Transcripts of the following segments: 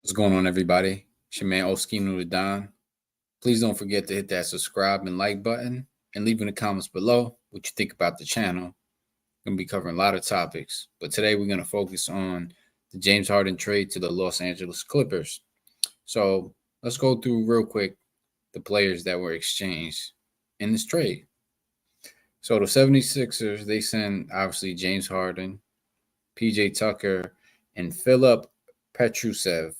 What's going on, everybody? It's your man Oskino the Don. Please don't forget to hit that subscribe and like button and leave in the comments below what you think about the channel. I'm going to be covering a lot of topics, but today we're going to focus on the James Harden trade to the Los Angeles Clippers. So let's go through real quick the players that were exchanged in this trade. So the 76ers, they send obviously James Harden, PJ Tucker, and Philip Petrusev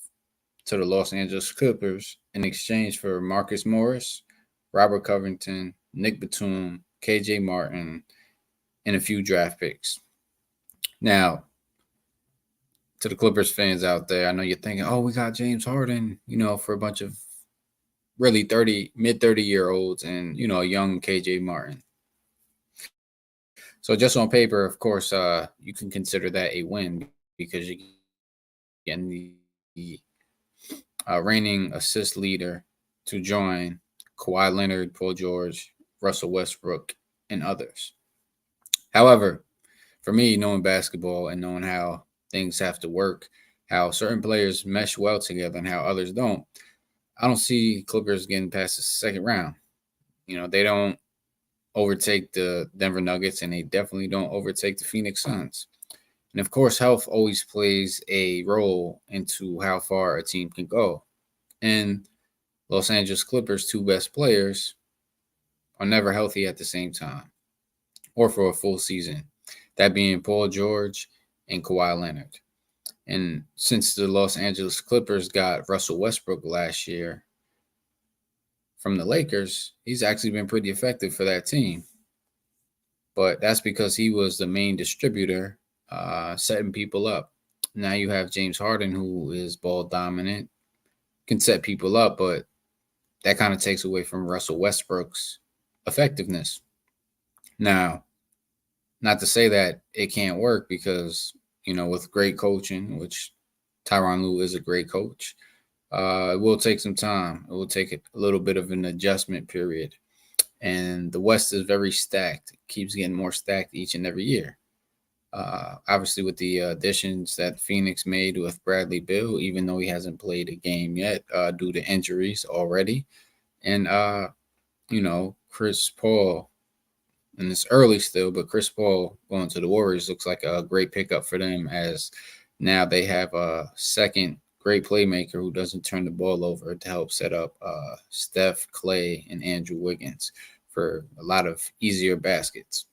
to the Los Angeles Clippers in exchange for Marcus Morris, Robert Covington, Nick Batum, KJ Martin, and a few draft picks. Now, to the Clippers fans out there, I know you're thinking, oh, we got James Harden, for a bunch of really mid 30-year-olds and, a young KJ Martin. So just on paper, of course, you can consider that a win because you get the reigning assist leader to join Kawhi Leonard, Paul George, Russell Westbrook, and others. However, for me, knowing basketball and knowing how things have to work, how certain players mesh well together and how others don't, I don't see Clippers getting past the second round. They don't overtake the Denver Nuggets and they definitely don't overtake the Phoenix Suns. And of course, health always plays a role into how far a team can go. And Los Angeles Clippers' two best players are never healthy at the same time or for a full season, that being Paul George and Kawhi Leonard. And since the Los Angeles Clippers got Russell Westbrook last year from the Lakers, he's actually been pretty effective for that team. But that's because he was the main distributor, setting people up. Now you have James Harden, who is ball dominant, can set people up, but that kind of takes away from Russell Westbrook's effectiveness. Now, not to say that it can't work because, with great coaching, which Tyronn Lue is a great coach, it will take some time. It will take a little bit of an adjustment period. And the West is very stacked. It keeps getting more stacked each and every year. Obviously, with the additions that Phoenix made with Bradley Beal, even though he hasn't played a game yet due to injuries already. And, Chris Paul, and it's early still, but Chris Paul going to the Warriors looks like a great pickup for them as now they have a second great playmaker who doesn't turn the ball over to help set up Steph, Clay, and Andrew Wiggins for a lot of easier baskets.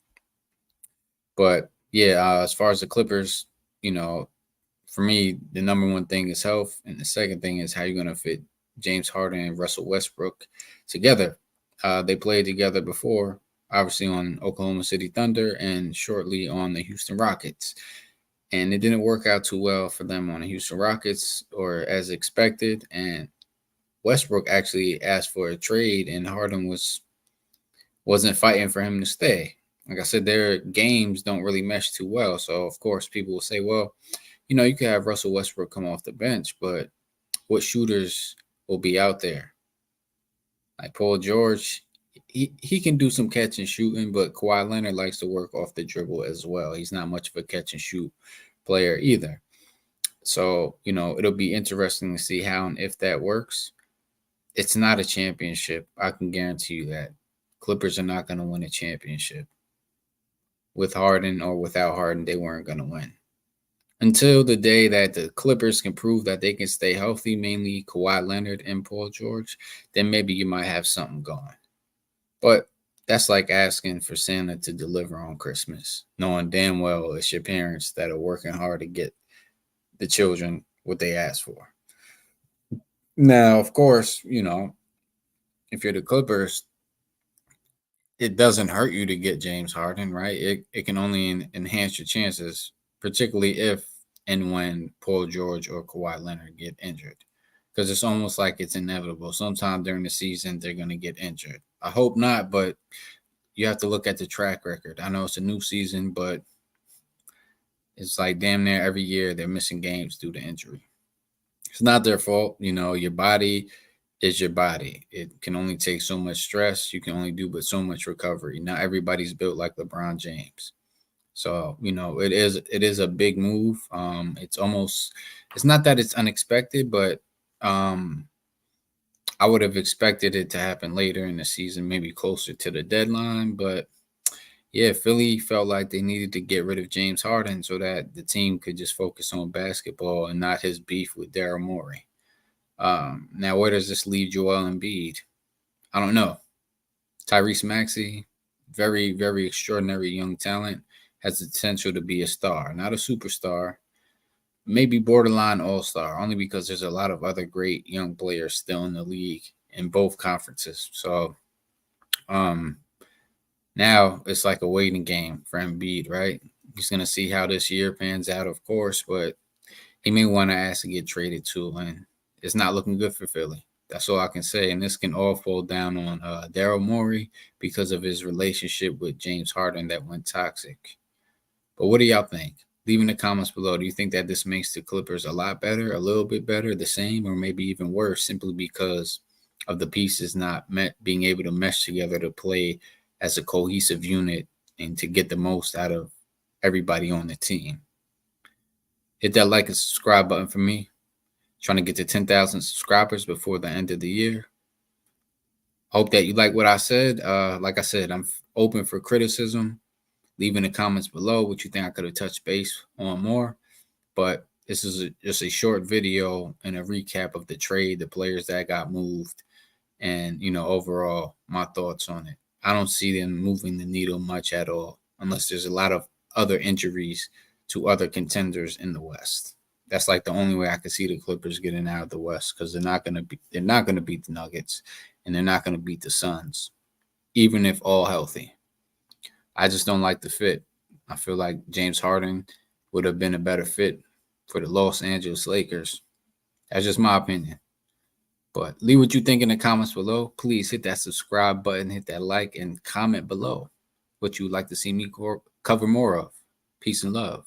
But yeah, as far as the Clippers, for me, the number one thing is health, and the second thing is how you're going to fit James Harden and Russell Westbrook together. They played together before, obviously on Oklahoma City Thunder and shortly on the Houston Rockets. And it didn't work out too well for them on the Houston Rockets or as expected. And Westbrook actually asked for a trade, and Harden wasn't fighting for him to stay. Like I said, their games don't really mesh too well. So, of course, people will say, well, you could have Russell Westbrook come off the bench, but what shooters will be out there? Like Paul George, he can do some catch and shooting, but Kawhi Leonard likes to work off the dribble as well. He's not much of a catch and shoot player either. So, it'll be interesting to see how and if that works. It's not a championship. I can guarantee you that. Clippers are not going to win a championship. With Harden or without Harden, they weren't going to win. Until the day that the Clippers can prove that they can stay healthy, mainly Kawhi Leonard and Paul George, then maybe you might have something going. But that's like asking for Santa to deliver on Christmas, knowing damn well it's your parents that are working hard to get the children what they asked for. Now, of course, if you're the Clippers, it doesn't hurt you to get James Harden, right? It can only enhance your chances, particularly if and when Paul George or Kawhi Leonard get injured. Because it's almost like it's inevitable. Sometime during the season, they're going to get injured. I hope not, but you have to look at the track record. I know it's a new season, but it's like damn near every year they're missing games due to injury. It's not their fault. Your body is your body. It can only take so much stress. You can only do but so much recovery. Not everybody's built like LeBron James. So, it is a big move. It's not that it's unexpected, but um I would have expected it to happen later in the season, maybe closer to the deadline. But yeah, Philly felt like they needed to get rid of James Harden so that the team could just focus on basketball and not his beef with Daryl Morey. Now, where does this leave Joel Embiid? I don't know. Tyrese Maxey, very, very extraordinary young talent, has the potential to be a star, not a superstar, maybe borderline all-star, only because there's a lot of other great young players still in the league in both conferences. So um now it's like a waiting game for Embiid, right? He's gonna see how this year pans out, of course, but he may want to ask to get traded too, and it's not looking good for Philly. That's all I can say. And this can all fall down on Daryl Morey because of his relationship with James Harden that went toxic. But what do y'all think? Leave in the comments below. Do you think that this makes the Clippers a lot better, a little bit better, the same, or maybe even worse, simply because of the pieces not being able to mesh together to play as a cohesive unit and to get the most out of everybody on the team? Hit that like and subscribe button for me. Trying to get to 10,000 subscribers before the end of the year. Hope that you like what I said. Like I said, I'm open for criticism. Leave in the comments below what you think I could have touched base on more. But this is just a short video and a recap of the trade, the players that got moved, and overall my thoughts on it. I don't see them moving the needle much at all, unless there's a lot of other injuries to other contenders in the West. That's like the only way I could see the Clippers getting out of the West, because they're not gonna beat the Nuggets, and they're not gonna beat the Suns, even if all healthy. I just don't like the fit. I feel like James Harden would have been a better fit for the Los Angeles Lakers. That's just my opinion. But leave what you think in the comments below. Please hit that subscribe button, hit that like, and comment below what you would like to see me cover more of. Peace and love.